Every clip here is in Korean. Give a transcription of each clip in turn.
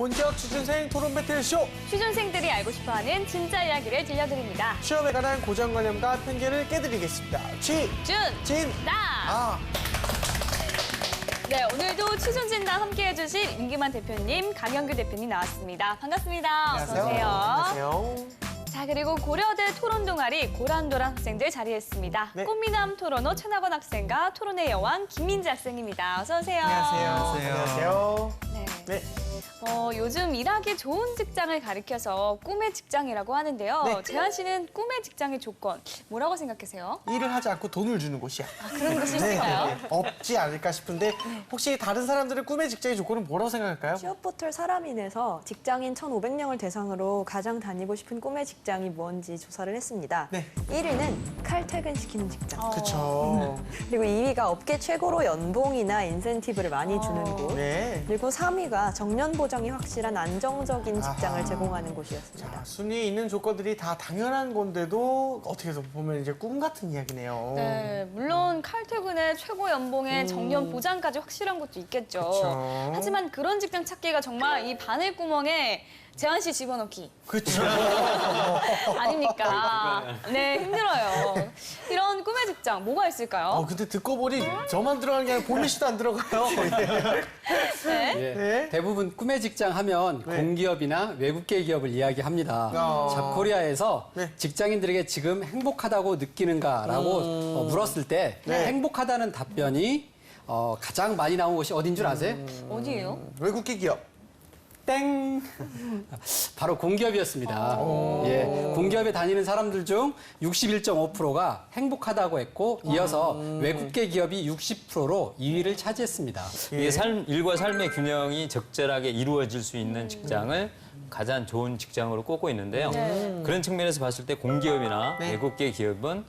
본격 취준생 토론 배틀쇼. 취준생들이 알고 싶어하는 진짜 이야기를 들려드립니다. 취업에 관한 고정관념과 편견을 깨드리겠습니다. 나. 네, 오늘도 취준진단 함께해주실 임기만 대표님, 강영규 대표님 나왔습니다. 반갑습니다. 어서 오세요. 안녕하세요. 자, 그리고 고려대 토론 동아리 고란도란 학생들 자리했습니다. 네. 꽃미남 토론호 최나건 학생과 토론의 여왕 김민지 학생입니다. 어서 오세요. 안녕하세요. 네. 네. 요즘 일하기 좋은 직장을 가리켜서 꿈의 직장이라고 하는데요. 네. 재한 씨는 꿈의 직장의 조건 뭐라고 생각하세요? 일을 하지 않고 돈을 주는 곳이야. 그런 곳이 있을까요? 없지 않을까 싶은데 혹시 다른 사람들의 꿈의 직장의 조건은 뭐라고 생각할까요? 취업포털 사람인에서 직장인 1,500명을 대상으로 가장 다니고 싶은 꿈의 직장이 뭔지 조사를 했습니다. 네. 1위는 칼퇴근시키는 직장. 그렇죠. 그리고 2위가 업계 최고로 연봉이나 인센티브를 많이 주는 곳. 네. 그리고 3위가 정년 보장이 확실한 안정적인 직장을 아하. 제공하는 곳이었습니다. 자, 순위에 있는 조건들이 다 당연한 건데도 어떻게 해서 보면 이제 꿈 같은 이야기네요. 네, 물론 칼퇴근에 최고 연봉에 정년 보장까지 확실한 것도 있겠죠. 그쵸. 하지만 그런 직장 찾기가 정말 이 바늘구멍에 재한 씨 집어넣기 그렇죠. 아닙니까? 네, 힘들어요. 이런 꿈의 직장 뭐가 있을까요? 근데 듣고 보니 저만 들어가는 게 아니라 보미 씨도 안 들어가요. 네. 예, 네. 대부분 꿈의 직장 하면 네. 공기업이나 외국계 기업을 이야기합니다. 잡코리아에서 네. 직장인들에게 지금 행복하다고 느끼는가라고 물었을 때 네. 행복하다는 답변이 가장 많이 나온 곳이 어딘 줄 아세요? 어디예요? 외국계 기업. 땡! 바로 공기업이었습니다. 예, 공기업에 다니는 사람들 중 61.5%가 행복하다고 했고 이어서 외국계 기업이 60%로 2위를 차지했습니다. 이게 일과 삶의 균형이 적절하게 이루어질 수 있는 직장을 가장 좋은 직장으로 꼽고 있는데요. 그런 측면에서 봤을 때 공기업이나 네. 외국계 기업은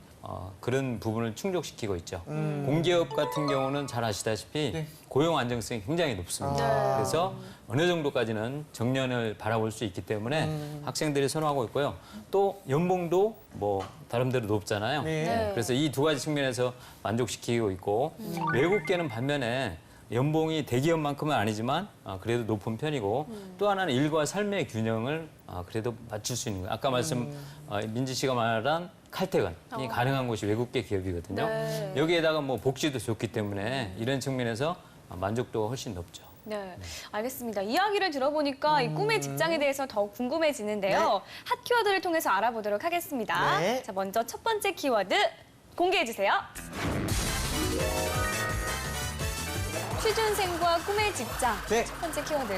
그런 부분을 충족시키고 있죠. 공기업 같은 경우는 잘 아시다시피 네. 고용 안정성이 굉장히 높습니다. 그래서 어느 정도까지는 정년을 바라볼 수 있기 때문에 학생들이 선호하고 있고요. 또 연봉도 뭐 다른데로 높잖아요. 네. 그래서 이 두 가지 측면에서 만족시키고 있고 외국계는 반면에 연봉이 대기업만큼은 아니지만 그래도 높은 편이고 또 하나는 일과 삶의 균형을 그래도 맞출 수 있는 거예요. 아까 민지 씨가 말한 칼퇴근이 가능한 곳이 외국계 기업이거든요. 네. 여기에다가 뭐 복지도 좋기 때문에 이런 측면에서 만족도가 훨씬 높죠. 네, 알겠습니다. 이야기를 들어보니까 이 꿈의 직장에 대해서 더욱 궁금해지는데요. 핫 키워드를 통해서 알아보도록 하겠습니다. 네. 자, 먼저 첫 번째 키워드 공개해주세요. 취준생과 꿈의 직장. 네. 첫 번째 키워드.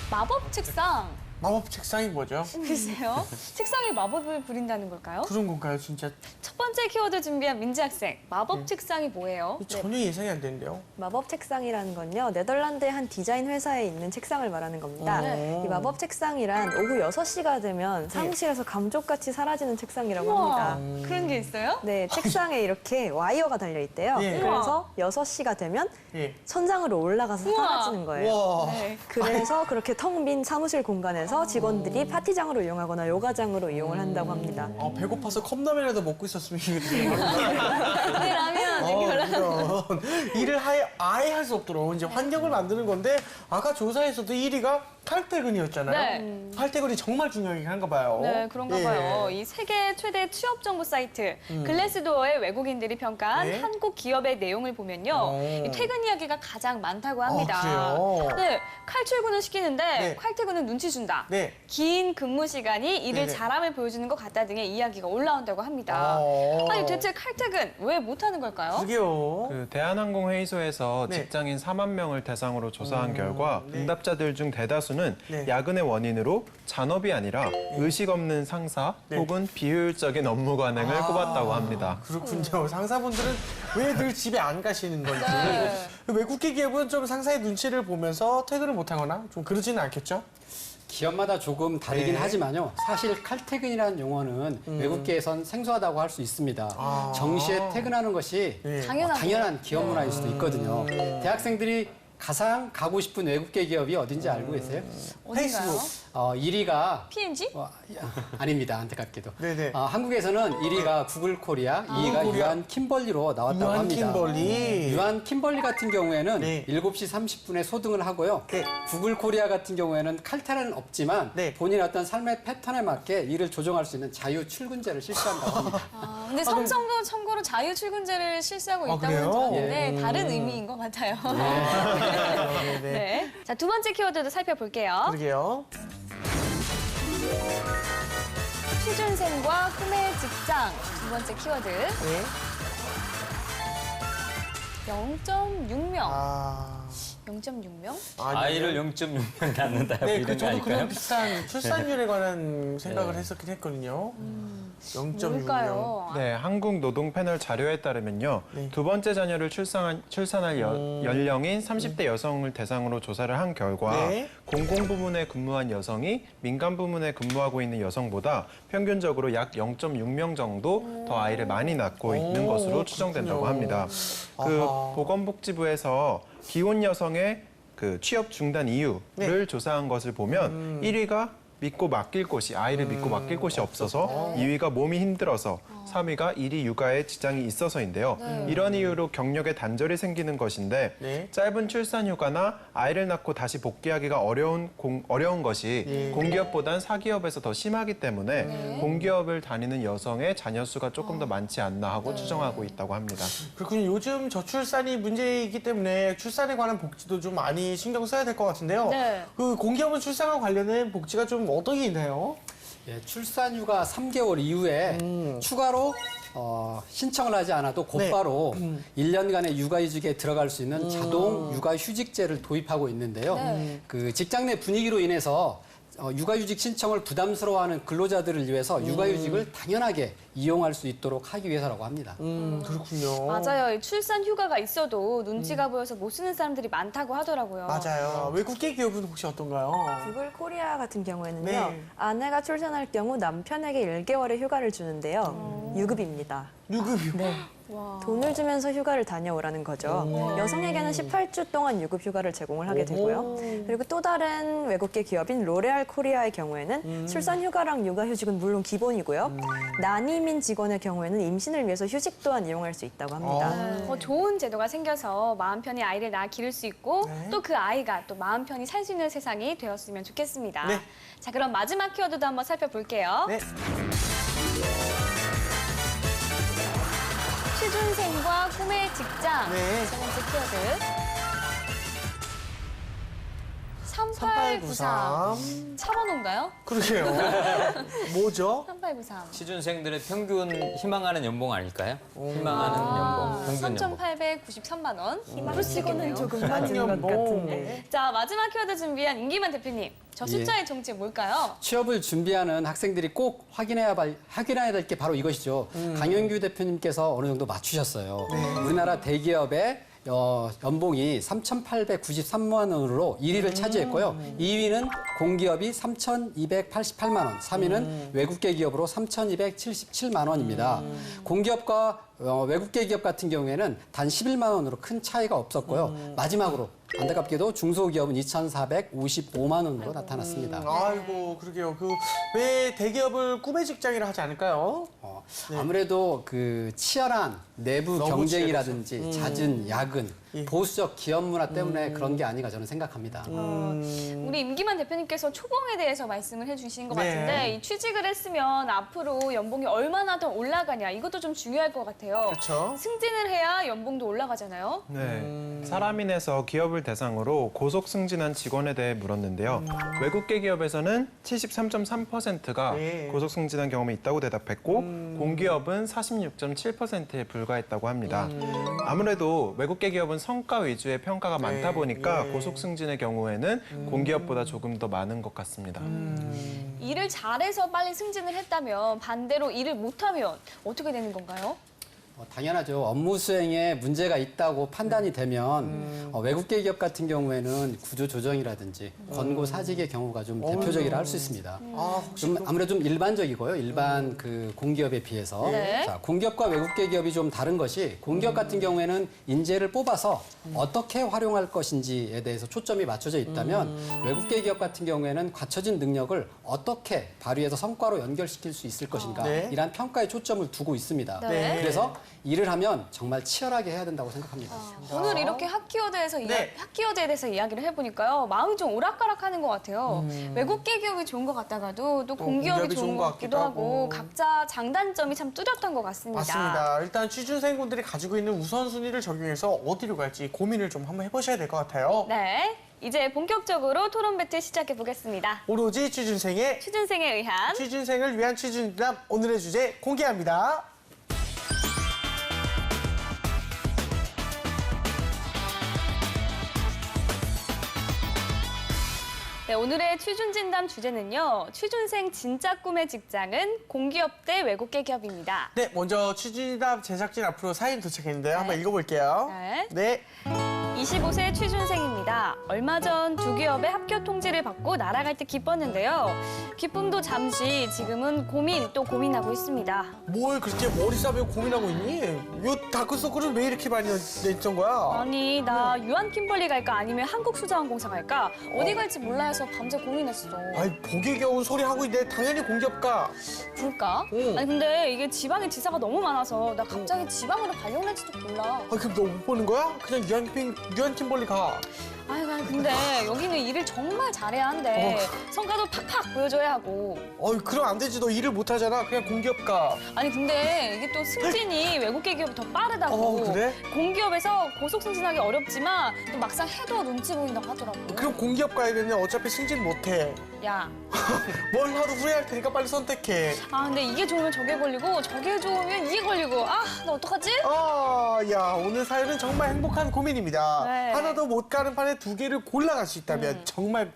마법 책상. 마법 책상이 뭐죠? 글쎄요. 책상에 마법을 부린다는 걸까요? 그런 건가요, 진짜? 첫 번째 키워드 준비한 민지 학생. 마법 책상이 뭐예요? 전혀 예상이 안 되는데요. 마법 책상이라는 건요, 네덜란드의 한 디자인 회사에 있는 책상을 말하는 겁니다. 이 마법 책상이란 오후 6시가 되면 사무실에서 감쪽같이 사라지는 책상이라고 우와, 합니다. 그런 게 있어요? 네, 책상에 이렇게 와이어가 달려 있대요. 예. 그래서 6시가 되면 예. 천장으로 올라가서 우와. 사라지는 거예요. 와. 네. 그래서 그렇게 텅 빈 사무실 공간에서 직원들이 파티장으로 이용하거나 요가장으로 이용을 한다고 합니다. 배고파서 컵라면이라도 먹고 있었으면 이게 네, 라면. 이렇게 올라. 이런 일을 아예 할 수 없도록 이제 환경을 만드는 건데 아까 조사에서도 1위가 칼퇴근이었잖아요. 칼퇴근이 정말 중요하긴 한가 봐요. 네, 그런가 예. 봐요. 이 세계 최대 취업 정보 사이트 글래스도어의 외국인들이 평가한 네. 한국 기업의 내용을 보면요. 이 퇴근 이야기가 가장 많다고 합니다. 그래요? 네, 칼출근은 시키는데 네. 칼퇴근은 눈치 준다. 네. 긴 근무 시간이 일을 네네. 잘함을 보여주는 것 같다 등의 이야기가 올라온다고 합니다. 아니 대체 칼퇴근 왜 못하는 걸까요? 그게요. 그 대한항공회의소에서 네. 직장인 4만 명을 대상으로 조사한 결과 네. 응답자들 중 대다수는 네. 야근의 원인으로 잔업이 아니라 의식 없는 상사 네. 혹은 비효율적인 업무 관행을 꼽았다고 합니다. 그렇군요. 상사분들은 왜 늘 집에 안 가시는 건지. 네. 외국계 기업은 좀 상사의 눈치를 보면서 퇴근을 못하거나 좀 그러지는 않겠죠? 기업마다 조금 다르긴 네. 하지만요. 사실 칼퇴근이라는 용어는 외국계에선 생소하다고 할 수 있습니다. 정시에 퇴근하는 것이 네. 당연하죠. 당연한 기업 문화일 수도 있거든요. 대학생들이 가장 가고 싶은 외국계 기업이 어딘지 알고 계세요? 어딘가요? 1위가 P&G? 아닙니다. 안타깝게도. 네네. 한국에서는 1위가 구글 코리아, 2위가 코리아. 유한 킴벌리로 나왔다고 유한 합니다. 킴벌리. 유한 킴벌리 같은 경우에는 네. 7시 30분에 소등을 하고요. 네. 구글 코리아 같은 경우에는 칼퇴는 없지만 네. 본인의 어떤 삶의 패턴에 맞게 일을 조정할 수 있는 자유 출근제를 실시한다고 합니다. 근데 삼성도 참고로 자유 출근제를 실시하고 있다고 그래요? 들었는데 다른 의미인 것 같아요. 네네. 네. 자, 두 번째 키워드도 살펴볼게요. 그러게요. 취준생과 꿈의 직장. 두 번째 키워드. 네. 0.6명. 아. 0.6명? 아이를 0.6명 낳는다 네, 이런 거 저도 그런 아닐까요? 비슷한 출산율에 관한 생각을 했었긴 했거든요. 0.6명. 뭘까요? 네, 한국 노동 패널 자료에 따르면요. 네. 두 번째 자녀를 출산할 연령인 30대 여성을 대상으로 조사를 한 결과 네. 공공부문에 근무한 여성이 민간 부문에 근무하고 있는 여성보다 평균적으로 약 0.6명 정도 더 아이를 많이 낳고 있는 것으로 그렇군요. 추정된다고 합니다. 그 아하. 보건복지부에서 기혼 여성의 그 취업 중단 이유를 네. 조사한 것을 보면 1위가 믿고 맡길 곳이 아이를 믿고 맡길 곳이 없어서 2위가 몸이 힘들어서 3위가 일이 육아에 지장이 있어서인데요. 이런 이유로 경력에 단절이 생기는 것인데 네. 짧은 출산 휴가나 아이를 낳고 다시 복귀하기가 어려운 것이 공기업보단 사기업에서 더 심하기 때문에 공기업을 다니는 여성의 자녀 수가 조금 더 많지 않나 하고 추정하고 있다고 합니다. 그렇군요. 요즘 저출산이 문제이기 때문에 출산에 관한 복지도 좀 많이 신경 써야 될 것 같은데요. 네. 그 공기업은 출산과 관련된 복지가 좀 어떤 게 있나요? 예, 출산휴가 3개월 이후에 추가로 신청을 하지 않아도 곧바로 1년간의 육아휴직에 들어갈 수 있는 자동 육아휴직제를 도입하고 있는데요. 그 직장 내 분위기로 인해서 육아휴직 신청을 부담스러워하는 근로자들을 위해서 육아휴직을 당연하게 이용할 수 있도록 하기 위해서라고 합니다. 그렇군요. 맞아요. 이 출산 휴가가 있어도 눈치가 보여서 못 쓰는 사람들이 많다고 하더라고요. 맞아요. 외국계 기업은 혹시 어떤가요? 구글 코리아 같은 경우에는요. 네. 아내가 출산할 경우 남편에게 1개월의 휴가를 주는데요. 유급입니다. 유급이요? 네. 돈을 주면서 휴가를 다녀오라는 거죠. 여성에게는 18주 동안 유급 휴가를 제공을 하게 되고요. 그리고 또 다른 외국계 기업인 로레알 코리아의 경우에는 출산 휴가랑 육아 휴직은 물론 기본이고요. 난임인 직원의 경우에는 임신을 위해서 휴직 또한 이용할 수 있다고 합니다. 더 좋은 제도가 생겨서 마음 편히 아이를 낳아 기를 수 있고 또 그 아이가 또 마음 편히 살 수 있는 세상이 되었으면 좋겠습니다. 네. 자, 그럼 마지막 키워드도 한번 살펴볼게요. 네. 취준생과 꿈의 직장. 네. 세 번째 키워드. 3893. 차번호인가요? 그러게요. 뭐죠? 3893. 취준생들의 평균 희망하는 연봉 아닐까요? 희망하는 연봉, 평균 연봉. 3,893만 원. 희망치고는 조금 낮은 낮은 것 연봉. 같은데. 자, 마지막 키워드 준비한 임기만 대표님. 저 숫자의 정체 뭘까요? 취업을 준비하는 학생들이 꼭 확인해야 될 게 바로 이것이죠. 강영규 대표님께서 어느 정도 맞추셨어요. 우리나라 대기업의 연봉이 3,893만 원으로 1위를 차지했고요. 2위는 공기업이 3,288만 원, 3위는 외국계 기업으로 3,277만 원입니다. 공기업과 외국계 기업 같은 경우에는 단 11만 원으로 큰 차이가 없었고요. 마지막으로 안타깝게도 중소기업은 2,455만 원으로 나타났습니다. 아이고, 그러게요. 왜 대기업을 꿈의 직장이라 하지 않을까요? 아무래도 그 치열한 내부 너무 경쟁이라든지 잦은 야근, 보수적 기업 문화 때문에 그런 게 아닌가 저는 생각합니다. 우리 임기만 대표님께서 초봉에 대해서 말씀을 해주신 것 네. 같은데 이 취직을 했으면 앞으로 연봉이 얼마나 더 올라가냐 이것도 좀 중요할 것 같아요. 그렇죠. 승진을 해야 연봉도 올라가잖아요. 네. 사람인에서 기업을 대상으로 고속 승진한 직원에 대해 물었는데요. 외국계 기업에서는 73.3%가 네. 고속 승진한 경험이 있다고 대답했고 공기업은 46.7%에 불과했다고 합니다. 아무래도 외국계 기업은 성과 위주의 평가가 많다 보니까 예. 고속 승진의 경우에는 공기업보다 조금 더 많은 것 같습니다. 일을 잘해서 빨리 승진을 했다면 반대로 일을 못하면 어떻게 되는 건가요? 당연하죠. 업무 수행에 문제가 있다고 판단이 되면 외국계 기업 같은 경우에는 구조 조정이라든지 권고 사직의 경우가 좀 대표적이라 할 수 있습니다. 좀 아무래도 좀 일반적이고요. 일반 그 공기업에 비해서. 네. 자, 공기업과 외국계 기업이 좀 다른 것이 공기업 같은 경우에는 인재를 뽑아서 어떻게 활용할 것인지에 대해서 초점이 맞춰져 있다면 외국계 기업 같은 경우에는 갖춰진 능력을 어떻게 발휘해서 성과로 연결시킬 수 있을 것인가 네. 이란 평가에 초점을 두고 있습니다. 네. 그래서 일을 하면 정말 치열하게 해야 된다고 생각합니다. 오늘 이렇게 네. 핫키워드에 대해서 이야기를 해보니까요. 마음이 좀 오락가락하는 것 같아요. 외국계 기업이 좋은 것 같다가도 또 공기업이 좋은 것 같기도 하고 각자 장단점이 참 뚜렷한 것 같습니다. 맞습니다. 일단 취준생분들이 가지고 있는 우선순위를 적용해서 어디로 갈지 고민을 좀 한번 해보셔야 될 것 같아요. 네, 이제 본격적으로 토론 배틀 시작해 보겠습니다. 오로지 취준생의 취준생에 의한 취준생을 위한 취준담 오늘의 주제 공개합니다. 네, 오늘의 취준진담 주제는요. 취준생 진짜 꿈의 직장은 공기업 대 외국계 기업입니다. 네, 먼저 취준담 제작진 앞으로 사연 도착했는데요. 한번 읽어볼게요. 네. 네. 25세 취준생입니다. 얼마 전 두 기업의 합격 통지를 받고 날아갈 때 기뻤는데요. 기쁨도 잠시 지금은 고민 또 고민하고 있습니다. 뭘 그렇게 머리 싸매고 고민하고 있니? 요 다크서클은 왜 이렇게 많이 냈던 거야? 아니 나 유한 킴벌리 갈까 아니면 한국수자원공사 갈까 어디 갈지 몰라 해서 밤새 고민했어. 아이, 보기 겨운 소리 하고 있네. 당연히 공기업 가. 그럴까? 응. 아니 근데 이게 지방에 지사가 너무 많아서 나 갑자기 지방으로 가려할지도 몰라. 아, 그럼 너 못 보는 거야? 그냥 유한 팀벌리 가. 아니 근데 여기는 일을 정말 잘해야 한대. 성과도 팍팍 보여줘야 하고. 어이, 그럼 안 되지. 너 일을 못 하잖아. 그냥 공기업 가. 아니 근데 이게 또 승진이 외국계 기업이 더 빠르다고. 그래? 공기업에서 고속 승진하기 어렵지만 또 막상 해도 눈치 보인다고 하더라고. 그럼 공기업 가야겠네. 어차피 승진 못 해. 야, 뭘 하도 후회할 테니까 빨리 선택해. 아 근데 이게 좋으면 저게 걸리고 저게 좋으면 이게 걸리고. 아, 나 어떡하지? 야, 오늘 사연은 정말 행복한 고민입니다. 네. 하나도 못 가는 판에 두 개를 골라갈 수 있다면 정말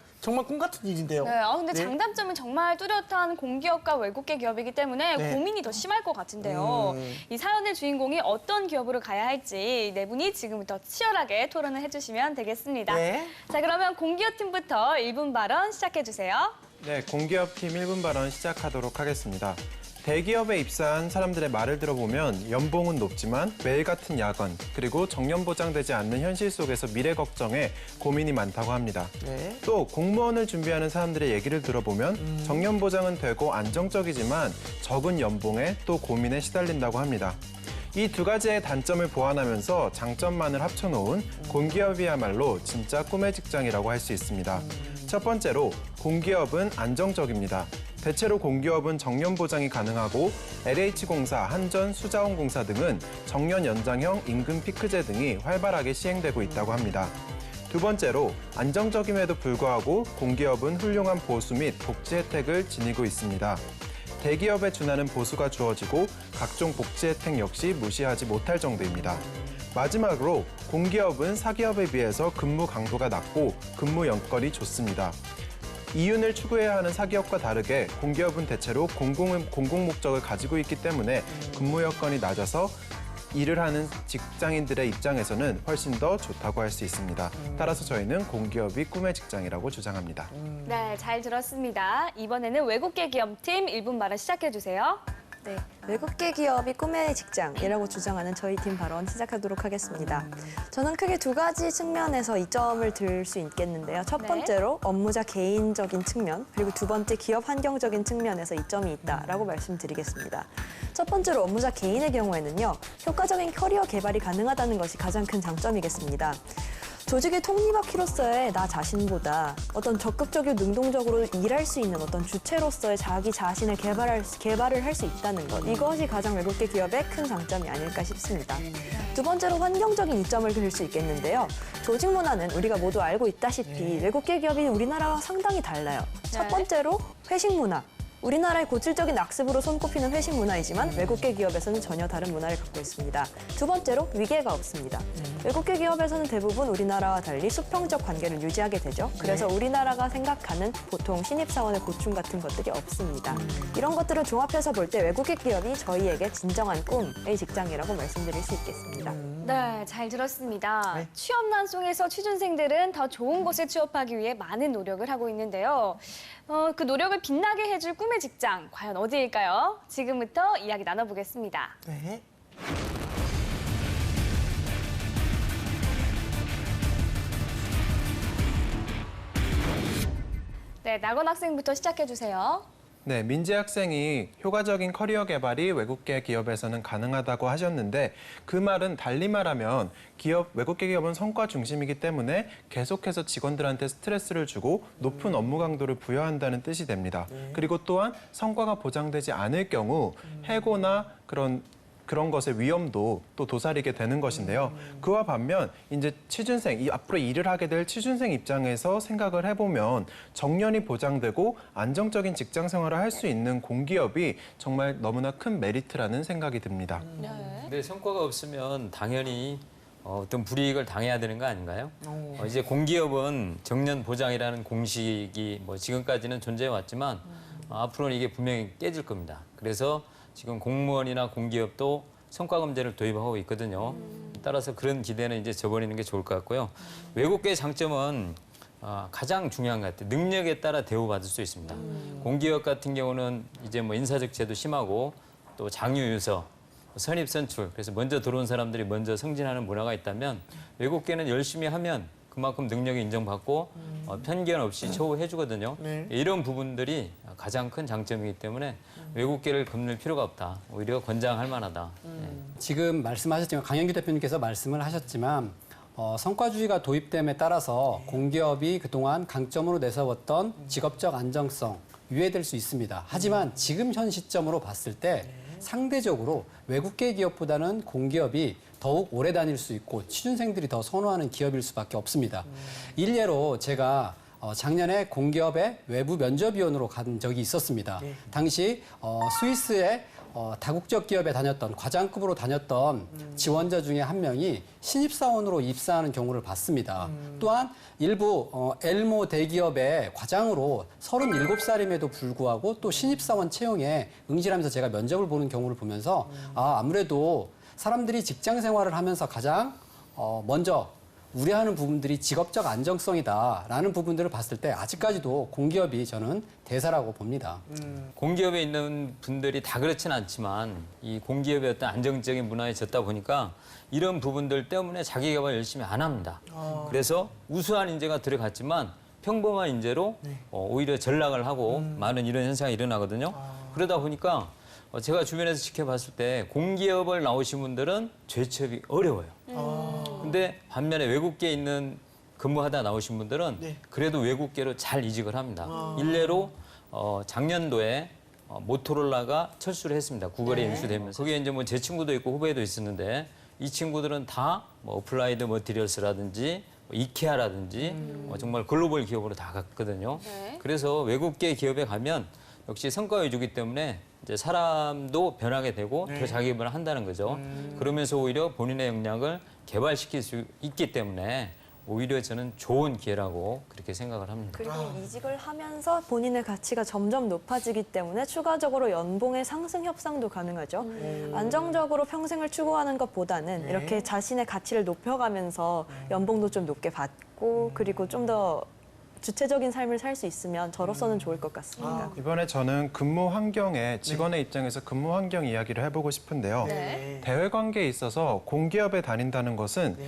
꿈 같은 일인데요. 네, 근데 장단점은 정말 뚜렷한 공기업과 외국계 기업이기 때문에 네. 고민이 더 심할 것 같은데요. 이 사연의 주인공이 어떤 기업으로 가야 할지 네 분이 지금부터 치열하게 토론을 해주시면 되겠습니다. 네. 자, 그러면 공기업 팀부터 1분 발언 시작해주세요. 네, 공기업팀 1분 발언 시작하도록 하겠습니다. 대기업에 입사한 사람들의 말을 들어보면 연봉은 높지만 매일 같은 야근, 그리고 정년 보장되지 않는 현실 속에서 미래 걱정에 고민이 많다고 합니다. 네. 또 공무원을 준비하는 사람들의 얘기를 들어보면 정년 보장은 되고 안정적이지만 적은 연봉에 또 고민에 시달린다고 합니다. 이 두 가지의 단점을 보완하면서 장점만을 합쳐놓은 공기업이야말로 진짜 꿈의 직장이라고 할 수 있습니다. 첫 번째로 공기업은 안정적입니다. 대체로 공기업은 정년 보장이 가능하고 LH공사, 한전, 수자원공사 등은 정년 연장형 임금 피크제 등이 활발하게 시행되고 있다고 합니다. 두 번째로 안정적임에도 불구하고 공기업은 훌륭한 보수 및 복지 혜택을 지니고 있습니다. 대기업에 준하는 보수가 주어지고 각종 복지 혜택 역시 무시하지 못할 정도입니다. 마지막으로 공기업은 사기업에 비해서 근무 강도가 낮고 근무 연결이 좋습니다. 이윤을 추구해야 하는 사기업과 다르게 공기업은 대체로 공공 목적을 가지고 있기 때문에 근무 여건이 낮아서 일을 하는 직장인들의 입장에서는 훨씬 더 좋다고 할 수 있습니다. 따라서 저희는 공기업이 꿈의 직장이라고 주장합니다. 네, 잘 들었습니다. 이번에는 외국계 기업팀 1분 발언 시작해주세요. 네, 외국계 기업이 꿈의 직장이라고 주장하는 저희 팀 발언 시작하도록 하겠습니다. 저는 크게 두 가지 측면에서 이점을 들 수 있겠는데요. 첫 네. 번째로 업무자 개인적인 측면, 그리고 두 번째 기업 환경적인 측면에서 이점이 있다라고 말씀드리겠습니다. 첫 번째로 업무자 개인의 경우에는요, 효과적인 커리어 개발이 가능하다는 것이 가장 큰 장점이겠습니다. 조직의 톱니바퀴로서의 나 자신보다 어떤 적극적이고 능동적으로 일할 수 있는 어떤 주체로서의 자기 자신을 개발을 할 수 있다는 것. 이것이 가장 외국계 기업의 큰 장점이 아닐까 싶습니다. 두 번째로 환경적인 이점을 들 수 있겠는데요. 조직 문화는 우리가 모두 알고 있다시피 외국계 기업이 우리나라와 상당히 달라요. 첫 번째로 회식 문화. 우리나라의 고질적인 악습으로 손꼽히는 회식 문화이지만 외국계 기업에서는 전혀 다른 문화를 갖고 있습니다. 두 번째로 위계가 없습니다. 외국계 기업에서는 대부분 우리나라와 달리 수평적 관계를 유지하게 되죠. 그래서 우리나라가 생각하는 보통 신입사원의 고충 같은 것들이 없습니다. 이런 것들을 종합해서 볼 때 외국계 기업이 저희에게 진정한 꿈의 직장이라고 말씀드릴 수 있겠습니다. 네, 잘 들었습니다. 취업난 속에서 취준생들은 더 좋은 곳에 취업하기 위해 많은 노력을 하고 있는데요. 그 노력을 빛나게 해줄 꿈의 직장, 과연 어디일까요? 지금부터 이야기 나눠보겠습니다. 네. 네, 낙원 학생부터 시작해주세요. 네, 민지 학생이 효과적인 커리어 개발이 외국계 기업에서는 가능하다고 하셨는데 그 말은 달리 말하면 외국계 기업은 성과 중심이기 때문에 계속해서 직원들한테 스트레스를 주고 높은 업무 강도를 부여한다는 뜻이 됩니다. 그리고 또한 성과가 보장되지 않을 경우 해고나 그런 것의 위험도 또 도사리게 되는 것인데요. 그와 반면 이제 앞으로 일을 하게 될 취준생 입장에서 생각을 해보면 정년이 보장되고 안정적인 직장 생활을 할 수 있는 공기업이 정말 너무나 큰 메리트라는 생각이 듭니다. 근데 성과가 없으면 당연히 어떤 불이익을 당해야 되는 거 아닌가요? 이제 공기업은 정년 보장이라는 공식이 지금까지는 존재해 왔지만 앞으로는 이게 분명히 깨질 겁니다. 그래서 지금 공무원이나 공기업도 성과 검증을 도입하고 있거든요. 따라서 그런 기대는 이제 저버리는 게 좋을 것 같고요. 외국계의 장점은 가장 중요한 것 같아요. 능력에 따라 대우받을 수 있습니다. 공기업 같은 경우는 이제 인사적 제도 심하고 또 장유유서, 선입 선출, 그래서 먼저 들어온 사람들이 먼저 승진하는 문화가 있다면 외국계는 열심히 하면 그만큼 능력이 인정받고 편견 없이 처우해주거든요. 이런 부분들이 가장 큰 장점이기 때문에 외국계를 겁낼 필요가 없다. 오히려 권장할 만하다. 지금 말씀하셨지만 강영규 대표님께서 말씀을 하셨지만 성과주의가 도입됨에 따라서 공기업이 그동안 강점으로 내세웠던 직업적 안정성 유예될 수 있습니다. 하지만 지금 현 시점으로 봤을 때 상대적으로 외국계 기업보다는 공기업이 더욱 오래 다닐 수 있고 취준생들이 더 선호하는 기업일 수밖에 없습니다. 일례로 제가 작년에 공기업의 외부 면접위원으로 간 적이 있었습니다. 당시 스위스의 다국적 기업에 다녔던 과장급으로 다녔던 지원자 중에 한 명이 신입사원으로 입사하는 경우를 봤습니다. 또한 일부 엘모 대기업의 과장으로 37살임에도 불구하고 또 신입사원 채용에 응시하면서 제가 면접을 보는 경우를 보면서 아무래도 사람들이 직장 생활을 하면서 가장 먼저 우려하는 부분들이 직업적 안정성이다라는 부분들을 봤을 때 아직까지도 공기업이 저는 대사라고 봅니다. 공기업에 있는 분들이 다 그렇진 않지만 이 공기업의 어떤 안정적인 문화에 젖다 보니까 이런 부분들 때문에 자기 개발 열심히 안 합니다. 그래서 우수한 인재가 들어갔지만 평범한 인재로 오히려 전락을 하고 많은 이런 현상이 일어나거든요. 그러다 보니까 제가 주변에서 지켜봤을 때 공기업을 나오신 분들은 재취업이 어려워요. 근데 반면에 외국계에 있는 근무하다 나오신 분들은 그래도 외국계로 잘 이직을 합니다. 일례로 작년도에 모토로라가 철수를 했습니다. 구글에 인수되면서. 거기에 이제 제 친구도 있고 후배도 있었는데 이 친구들은 다 어플라이드 머티리얼스라든지 이케아라든지 정말 글로벌 기업으로 다 갔거든요. 그래서 외국계 기업에 가면 역시 성과 위주기 때문에 이제 사람도 변하게 되고 더 자기 개발을 한다는 거죠. 그러면서 오히려 본인의 역량을 개발시킬 수 있기 때문에 오히려 저는 좋은 기회라고 그렇게 생각을 합니다. 그리고 이직을 하면서 본인의 가치가 점점 높아지기 때문에 추가적으로 연봉의 상승 협상도 가능하죠. 안정적으로 평생을 추구하는 것보다는 이렇게 자신의 가치를 높여가면서 연봉도 좀 높게 받고 그리고 좀 더 주체적인 삶을 살 수 있으면 저로서는 좋을 것 같습니다. 이번에 저는 근무 환경에 직원의 입장에서 근무 환경 이야기를 해보고 싶은데요. 대외 관계에 있어서 공기업에 다닌다는 것은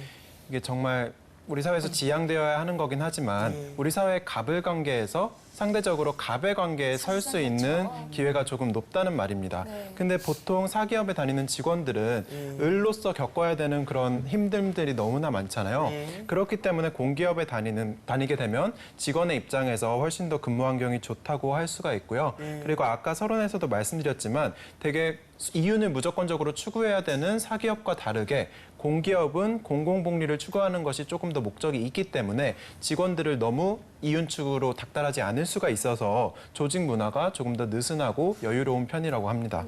이게 정말 우리 사회에서 지향되어야 하는 거긴 하지만 우리 사회의 갑을 관계에서 상대적으로 갑의 관계에 설 수 있는 기회가 조금 높다는 말입니다. 근데 보통 사기업에 다니는 직원들은 을로서 겪어야 되는 그런 힘듦들이 너무나 많잖아요. 그렇기 때문에 공기업에 다니게 되면 직원의 입장에서 훨씬 더 근무 환경이 좋다고 할 수가 있고요. 그리고 아까 서론에서도 말씀드렸지만 되게 이윤을 무조건적으로 추구해야 되는 사기업과 다르게 공기업은 공공복리를 추구하는 것이 조금 더 목적이 있기 때문에 직원들을 너무 이윤축으로 닥달하지 않을 수가 있어서 조직 문화가 조금 더 느슨하고 여유로운 편이라고 합니다.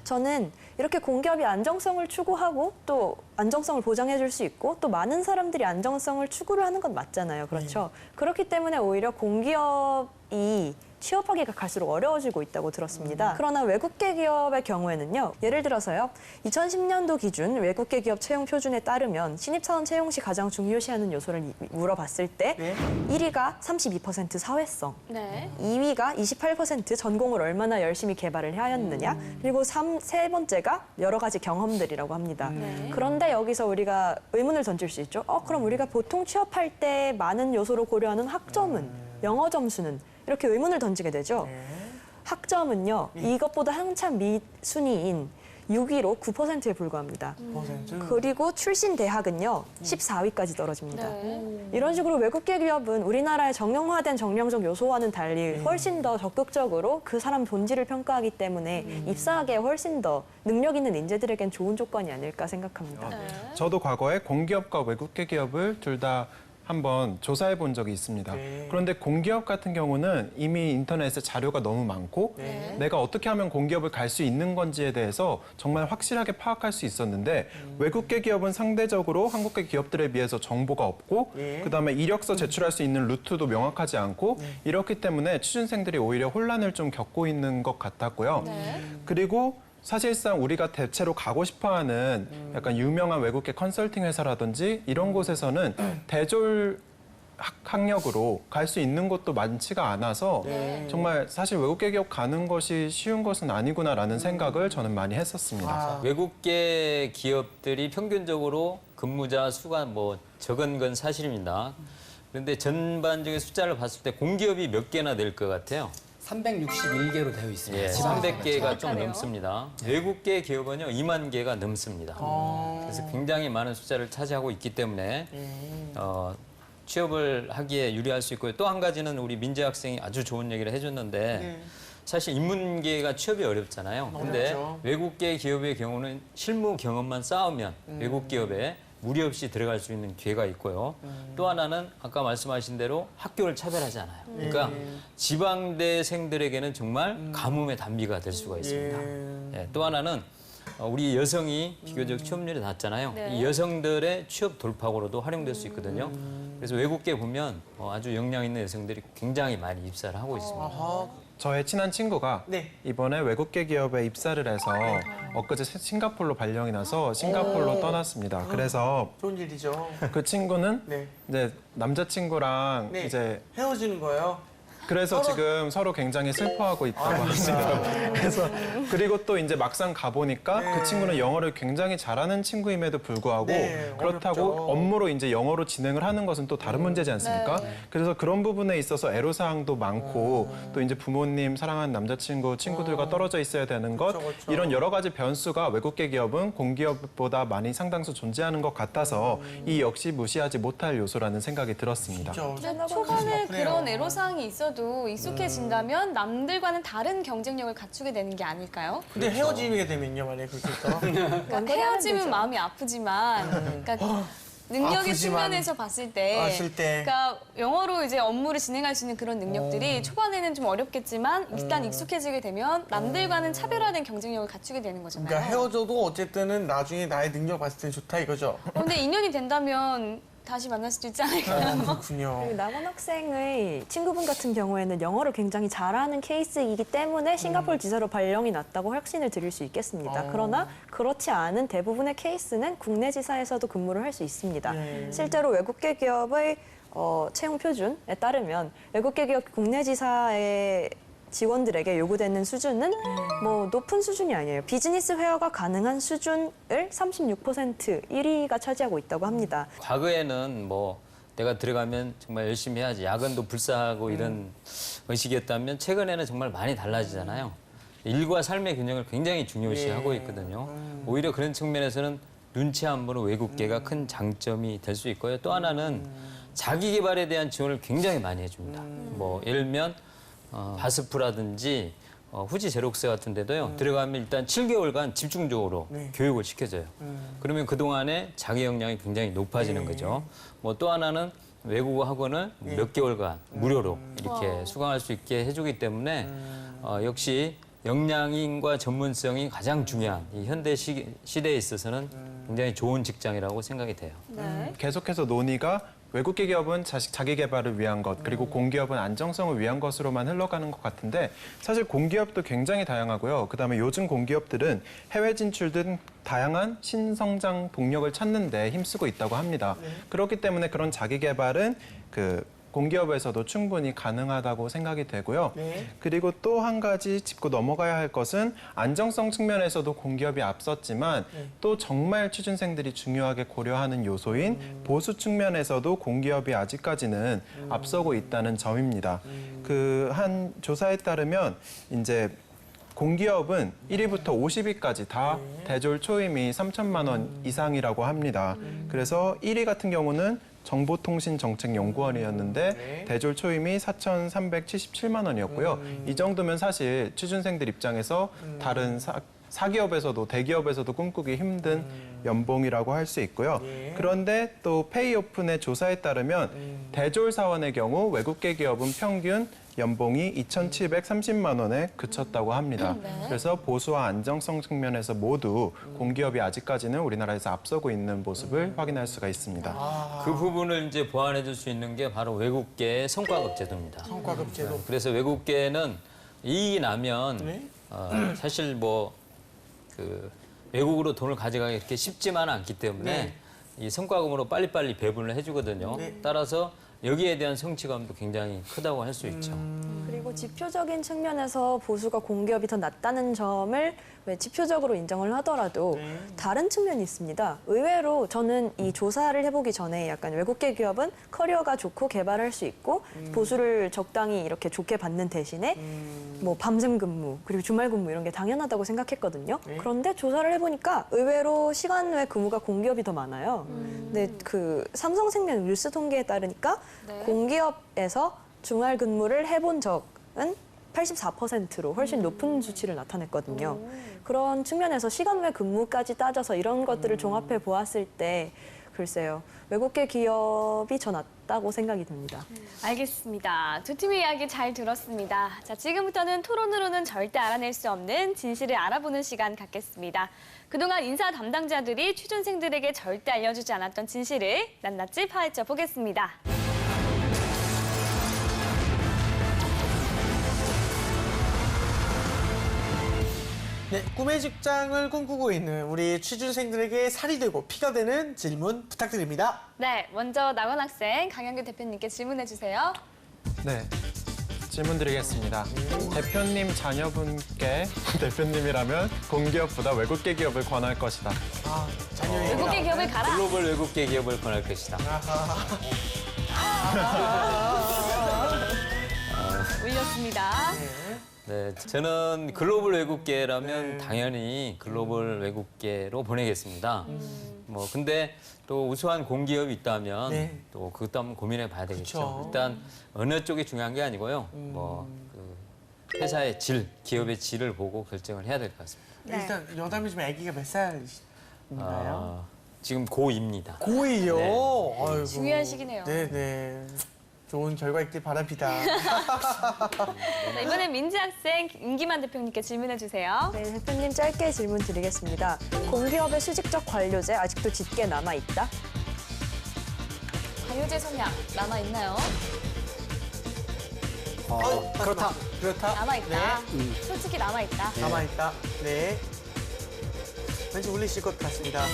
저는 이렇게 공기업이 안정성을 추구하고 또 안정성을 보장해 줄 수 있고 또 많은 사람들이 안정성을 추구를 하는 건 맞잖아요. 그렇죠? 그렇기 때문에 오히려 공기업이 취업하기가 갈수록 어려워지고 있다고 들었습니다. 그러나 외국계 기업의 경우에는요. 예를 들어서요. 2010년도 기준 외국계 기업 채용 표준에 따르면 신입사원 채용 시 가장 중요시하는 요소를 물어봤을 때 네. 1위가 32% 사회성, 네. 2위가 28% 전공을 얼마나 열심히 개발을 하였느냐, 그리고 세 번째가 여러 가지 경험들이라고 합니다. 그런데 여기서 우리가 의문을 던질 수 있죠. 그럼 우리가 보통 취업할 때 많은 요소를 고려하는 학점은, 영어 점수는 이렇게 의문을 던지게 되죠. 학점은요, 이것보다 한참 밑순위인 6위로 9%에 불과합니다. 그리고 출신 대학은요, 14위까지 떨어집니다. 이런 식으로 외국계 기업은 우리나라의 정형화된 정량적 요소와는 달리 훨씬 더 적극적으로 그 사람 본질을 평가하기 때문에 입사하기에 훨씬 더 능력 있는 인재들에겐 좋은 조건이 아닐까 생각합니다. 저도 과거에 공기업과 외국계 기업을 둘 다 한번 조사해 본 적이 있습니다. 그런데 공기업 같은 경우는 이미 인터넷에 자료가 너무 많고 내가 어떻게 하면 공기업을 갈 수 있는 건지에 대해서 정말 확실하게 파악할 수 있었는데 외국계 기업은 상대적으로 한국계 기업들에 비해서 정보가 없고 그다음에 이력서 제출할 수 있는 루트도 명확하지 않고 이렇기 때문에 취준생들이 오히려 혼란을 좀 겪고 있는 것 같았고요. 그리고 사실상 우리가 대체로 가고 싶어하는 약간 유명한 외국계 컨설팅 회사라든지 이런 곳에서는 대졸 학력으로 갈 수 있는 곳도 많지가 않아서 정말 사실 외국계 기업 가는 것이 쉬운 것은 아니구나라는 생각을 저는 많이 했었습니다. 외국계 기업들이 평균적으로 근무자 수가 뭐 적은 건 사실입니다. 그런데 전반적인 숫자를 봤을 때 공기업이 몇 개나 될 것 같아요? 361개로 되어 있습니다. 예, 지방 300개가 좀 정확하네요. 넘습니다. 외국계 기업은요, 2만 개가 넘습니다. 그래서 굉장히 많은 숫자를 차지하고 있기 때문에 취업을 하기에 유리할 수 있고요. 또 한 가지는 우리 민재 학생이 아주 좋은 얘기를 해줬는데 사실 인문계가 취업이 어렵잖아요. 근데 어렵죠. 외국계 기업의 경우는 실무 경험만 쌓으면 외국 기업에 무리 없이 들어갈 수 있는 기회가 있고요. 또 하나는 아까 말씀하신 대로 학교를 차별하지 않아요. 그러니까 지방대생들에게는 정말 가뭄의 단비가 될 수가 있습니다. 예, 또 하나는 우리 여성이 비교적 취업률이 낮잖아요. 네. 이 여성들의 취업 돌파구로도 활용될 수 있거든요. 그래서 외국계 보면 아주 역량 있는 여성들이 굉장히 많이 입사를 하고 있습니다. 저의 친한 친구가 네. 이번에 외국계 기업에 입사를 해서 엊그제 싱가포르로 발령이 나서 싱가포르로 떠났습니다. 그래서 좋은 일이죠. 그 친구는 네. 이제 남자친구랑 네. 이제 헤어지는 거예요. 그래서 지금 서로 굉장히 슬퍼하고 있다고 합니다. 그래서 그리고 또 이제 막상 가보니까 그 친구는 영어를 굉장히 잘하는 친구임에도 불구하고 네, 그렇다고 어렵죠. 업무로 이제 영어로 진행을 하는 것은 또 다른 문제지 않습니까? 그래서 그런 부분에 있어서 애로사항도 많고 또 이제 부모님, 사랑하는 남자친구, 친구들과 떨어져 있어야 되는 것 그렇죠. 이런 여러 가지 변수가 외국계 기업은 공기업보다 많이 상당수 존재하는 것 같아서 이 역시 무시하지 못할 요소라는 생각이 들었습니다. 근데 초반에 그런 애로사항이 있어도 익숙해진다면 남들과는 다른 경쟁력을 갖추게 되는 게 아닐까요? 근데 헤어지게 되면요, 만약에 그렇게 해서. 그러니까 헤어지면 마음이 아프지만, 그러니까 능력의 아프지만 측면에서 봤을 때, 봤을 때. 그러니까 영어로 이제 업무를 진행할 수 있는 그런 능력들이 초반에는 좀 어렵겠지만 일단 익숙해지게 되면 남들과는 차별화된 경쟁력을 갖추게 되는 거잖아요. 그러니까 헤어져도 어쨌든은 나중에 나의 능력 봤을 때 좋다 이거죠. 근데 인연이 된다면 다시 만날 수도 있지 않을까요? 그렇군요. 그리고 남원 학생의 친구분 같은 경우에는 영어를 굉장히 잘하는 케이스이기 때문에 싱가포르 지사로 발령이 났다고 확신을 드릴 수 있겠습니다. 그러나 그렇지 않은 대부분의 케이스는 국내 지사에서도 근무를 할 수 있습니다. 실제로 외국계 기업의 채용 표준에 따르면 외국계 기업 국내 지사의 직원들에게 요구되는 수준은 뭐 높은 수준이 아니에요. 비즈니스 회화가 가능한 수준을 36% 1위가 차지하고 있다고 합니다. 과거에는 뭐 내가 들어가면 정말 열심히 해야지 야근도 불사하고 이런 의식이었다면 최근에는 정말 많이 달라지잖아요. 일과 삶의 균형을 굉장히 중요시하고 있거든요. 오히려 그런 측면에서는 눈치 안 보는 외국계가 큰 장점이 될 수 있고요. 또 하나는 자기 개발에 대한 지원을 굉장히 많이 해줍니다. 뭐 예를 들면 바스프라든지 후지 제록스 같은 데도요. 들어가면 일단 7개월간 집중적으로 교육을 시켜줘요. 그러면 그동안에 자기 역량이 굉장히 높아지는 거죠. 뭐 또 하나는 외국어 학원을 몇 개월간 무료로 이렇게 수강할 수 있게 해주기 때문에 역시 역량과 전문성이 가장 중요한 이 현대 시대에 있어서는 굉장히 좋은 직장이라고 생각이 돼요. 네. 계속해서 논의가 외국계 기업은 자기 개발을 위한 것, 그리고 공기업은 안정성을 위한 것으로만 흘러가는 것 같은데 사실 공기업도 굉장히 다양하고요. 그다음에 요즘 공기업들은 해외 진출 등 다양한 신성장 동력을 찾는 데 힘쓰고 있다고 합니다. 그렇기 때문에 그런 자기 개발은 공기업에서도 충분히 가능하다고 생각이 되고요. 그리고 또 한 가지 짚고 넘어가야 할 것은 안정성 측면에서도 공기업이 앞섰지만 또 정말 취준생들이 중요하게 고려하는 요소인 보수 측면에서도 공기업이 아직까지는 앞서고 있다는 점입니다. 그 한 조사에 따르면 이제 공기업은 1위부터 50위까지 다 대졸 초임이 3천만 원 이상이라고 합니다. 그래서 1위 같은 경우는 정보통신정책연구원이었는데 대졸 초임이 4,377만 원이었고요. 이 정도면 사실 취준생들 입장에서 다른 사기업에서도 대기업에서도 꿈꾸기 힘든 연봉이라고 할 수 있고요. 그런데 또 페이오픈의 조사에 따르면 대졸 사원의 경우 외국계 기업은 평균 연봉이 2,730만 원에 그쳤다고 합니다. 그래서 보수와 안정성 측면에서 모두 공기업이 아직까지는 우리나라에서 앞서고 있는 모습을 확인할 수가 있습니다. 그 부분을 이제 보완해 줄 수 있는 게 바로 외국계의 성과급 제도입니다. 성과급 제도. 그래서 외국계는 이익이 나면 사실 외국으로 돈을 가져가기 그렇게 쉽지만 않기 때문에 이 성과금으로 빨리빨리 배분을 해주거든요. 따라서 여기에 대한 성취감도 굉장히 크다고 할 수 있죠. 그리고 지표적인 측면에서 보수가 공기업이 더 낫다는 점을 왜 지표적으로 인정을 하더라도 다른 측면이 있습니다. 의외로 저는 이 조사를 해보기 전에 약간 외국계 기업은 커리어가 좋고 개발할 수 있고 보수를 적당히 이렇게 좋게 받는 대신에 뭐 밤샘 근무 그리고 주말 근무 이런 게 당연하다고 생각했거든요. 그런데 조사를 해보니까 의외로 시간 외 근무가 공기업이 더 많아요. 근데 그 삼성생명 윌스 통계에 따르니까 공기업에서 주말 근무를 해본 적은 84%로 훨씬 높은 수치를 나타냈거든요. 그런 측면에서 시간 외 근무까지 따져서 이런 것들을 종합해 보았을 때 글쎄요. 외국계 기업이 더 낫다고 생각이 듭니다. 알겠습니다. 두 팀의 이야기 잘 들었습니다. 자, 지금부터는 토론으로는 절대 알아낼 수 없는 진실을 알아보는 시간 갖겠습니다. 그동안 인사 담당자들이 취준생들에게 절대 알려주지 않았던 진실을 낱낱이 파헤쳐 보겠습니다. 네, 꿈의 직장을 꿈꾸고 있는 우리 취준생들에게 살이 되고 피가 되는 질문 부탁드립니다. 네, 먼저 나건 학생, 강현규 대표님께 질문해 주세요. 네, 질문 드리겠습니다. 대표님 자녀분께 대표님이라면 공기업보다 외국계 기업을 권할 것이다. 자녀의 외국계 기업을 가라. 글로벌 외국계 기업을 권할 것이다. 올렸습니다. 네, 저는 글로벌 외국계라면 당연히 글로벌 외국계로 보내겠습니다. 근데 또 우수한 공기업이 있다면 또 그것도 한번 고민해 봐야 되겠죠. 그쵸. 일단 어느 쪽이 중요한 게 아니고요. 회사의 질, 기업의 질을 보고 결정을 해야 될 것 같습니다. 일단 여담이 지금 아기가 몇 살인가요? 지금 고2입니다. 고2요? 네. 아이고. 중요한 시기네요. 네네. 좋은 결과 있길 바랍니다. 자, 이번엔 민지 학생, 임기만 대표님께 질문해 주세요. 네, 대표님 짧게 질문 드리겠습니다. 공기업의 수직적 관료제 아직도 짙게 남아있다? 관료제 성향 남아있나요? 그렇다. 그렇다. 남아있다. 솔직히 남아있다. 남아있다. 네. 왠지 울리실 것 같습니다.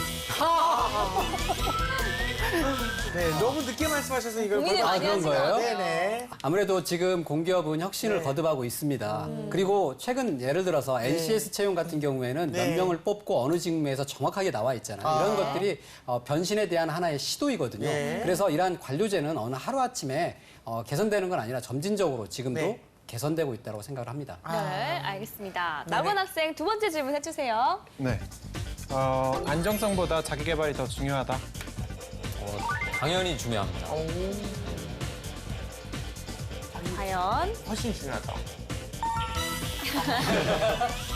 네, 너무 늦게 말씀하셔서 이걸 고민을 많이 그런 거예요? 네네. 아무래도 지금 공기업은 혁신을 거듭하고 있습니다. 그리고 최근 예를 들어서 NCS 채용 같은 경우에는 몇 명을 뽑고 어느 직무에서 정확하게 나와 있잖아요. 이런 것들이 변신에 대한 하나의 시도이거든요. 그래서 이러한 관료제는 어느 하루아침에 개선되는 건 아니라 점진적으로 지금도 개선되고 있다고 생각을 합니다. 네, 알겠습니다. 나건 학생 두 번째 질문 해주세요. 네, 안정성보다 자기 개발이 더 중요하다. 당연히 중요합니다. 과연 훨씬 중요하다.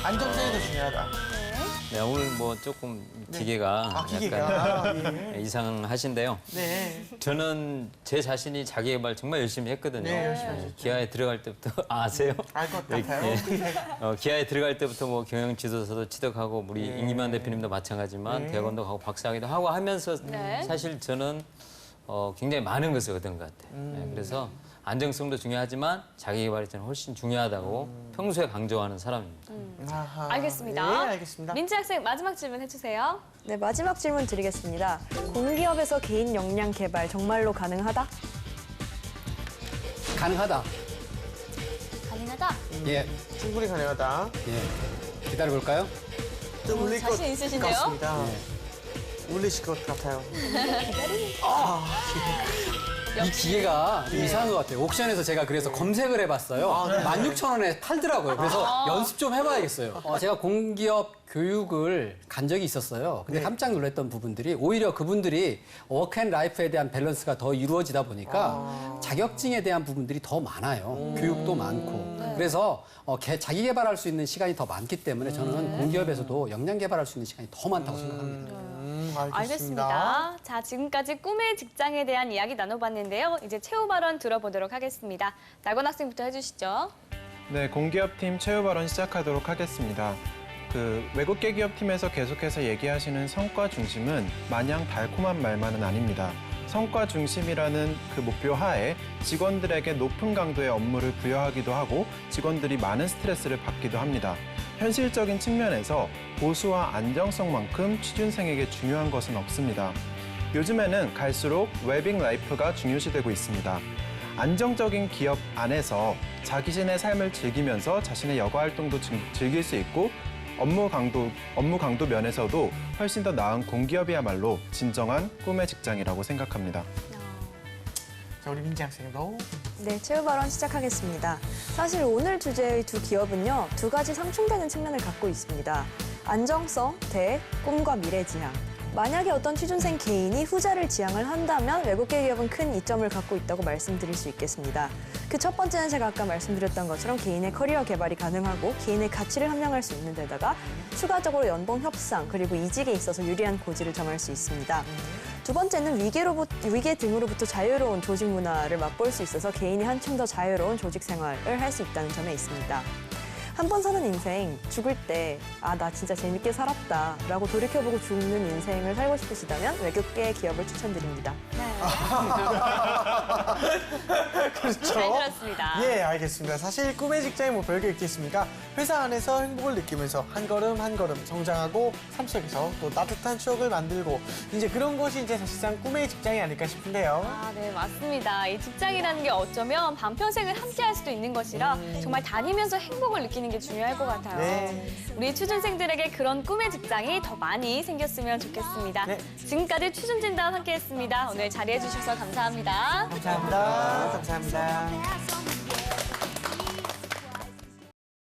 안정성이 더 중요하다. 네, 오늘 뭐 조금 기계가 기계가. 약간 예. 이상하신데요. 네. 저는 제 자신이 자기 개발 정말 열심히 했거든요. 네, 열심히 하셨죠. 기아에 들어갈 때부터 아세요? 알 것 같아요. 예. 기아에 들어갈 때부터 뭐 경영 지도서도 취득하고 우리 임기만 대표님도 마찬가지지만 대학원도 가고 박사학위도 하고 하면서 네. 사실 저는 굉장히 많은 것을 얻은 것 같아요. 네, 그래서 안정성도 중요하지만 자기 개발이 저는 훨씬 중요하다고 평소에 강조하는 사람입니다. 아하. 알겠습니다. 네, 알겠습니다. 민지 학생 마지막 질문 해주세요. 네, 마지막 질문 드리겠습니다. 공기업에서 개인 역량 개발 정말로 가능하다? 가능하다. 가능하다. 예, 충분히 가능하다. 예. 기다려볼까요? 좀 울릴 것 자신 있으신데요? 같습니다. 울리실 것 같아요. 이 기계가 이상한 것 같아요. 옥션에서 제가 그래서 검색을 해봤어요. 16,000원에 팔더라고요. 그래서 연습 좀 해봐야겠어요. 제가 공기업 교육을 간 적이 있었어요. 근데 깜짝 놀랐던 부분들이 오히려 그분들이 워크앤라이프에 대한 밸런스가 더 이루어지다 보니까 자격증에 대한 부분들이 더 많아요. 교육도 많고. 그래서 자기 개발할 수 있는 시간이 더 많기 때문에 저는 공기업에서도 역량 개발할 수 있는 시간이 더 많다고 생각합니다. 알겠습니다. 자, 지금까지 꿈의 직장에 대한 이야기 나눠봤는데요. 이제 최후 발언 들어보도록 하겠습니다. 나건 학생부터 해주시죠. 네, 공기업팀 최후 발언 시작하도록 하겠습니다. 외국계 기업팀에서 계속해서 얘기하시는 성과 중심은 마냥 달콤한 말만은 아닙니다. 성과 중심이라는 그 목표 하에 직원들에게 높은 강도의 업무를 부여하기도 하고 직원들이 많은 스트레스를 받기도 합니다. 현실적인 측면에서 보수와 안정성만큼 취준생에게 중요한 것은 없습니다. 요즘에는 갈수록 웰빙 라이프가 중요시되고 있습니다. 안정적인 기업 안에서 자기신의 삶을 즐기면서 자신의 여가 활동도 즐길 수 있고 업무 강도 면에서도 훨씬 더 나은 공기업이야말로 진정한 꿈의 직장이라고 생각합니다. 자, 우리 민지 학생도. 네, 최후 발언 시작하겠습니다. 사실 오늘 주제의 두 기업은요, 두 가지 상충되는 측면을 갖고 있습니다. 안정성 대 꿈과 미래 지향. 만약에 어떤 취준생 개인이 후자를 지향을 한다면 외국계 기업은 큰 이점을 갖고 있다고 말씀드릴 수 있겠습니다. 그 첫 번째는 제가 아까 말씀드렸던 것처럼 개인의 커리어 개발이 가능하고 개인의 가치를 함양할 수 있는 데다가 추가적으로 연봉 협상 그리고 이직에 있어서 유리한 고지를 정할 수 있습니다. 두 번째는 위계 등으로부터 자유로운 조직 문화를 맛볼 수 있어서 개인이 한층 더 자유로운 조직 생활을 할 수 있다는 점에 있습니다. 한 번 사는 인생, 죽을 때 나 진짜 재밌게 살았다 라고 돌이켜보고 죽는 인생을 살고 싶으시다면 외국계 기업을 추천드립니다. 그렇죠. 잘 들었습니다. 예, 알겠습니다. 사실 꿈의 직장이 뭐 별게 있겠습니까? 회사 안에서 행복을 느끼면서 한 걸음 한 걸음 성장하고 삶 속에서 또 따뜻한 추억을 만들고 이제 그런 것이 이제 사실상 꿈의 직장이 아닐까 싶은데요. 네, 맞습니다. 이 직장이라는 게 어쩌면 반평생을 함께 할 수도 있는 것이라 정말 다니면서 행복을 느끼는 게 중요할 것 같아요. 네. 우리 취준생들에게 그런 꿈의 직장이 더 많이 생겼으면 좋겠습니다. 네. 지금까지 취준진단 함께했습니다. 오늘 자리해 주셔서 감사합니다. 감사합니다. 감사합니다.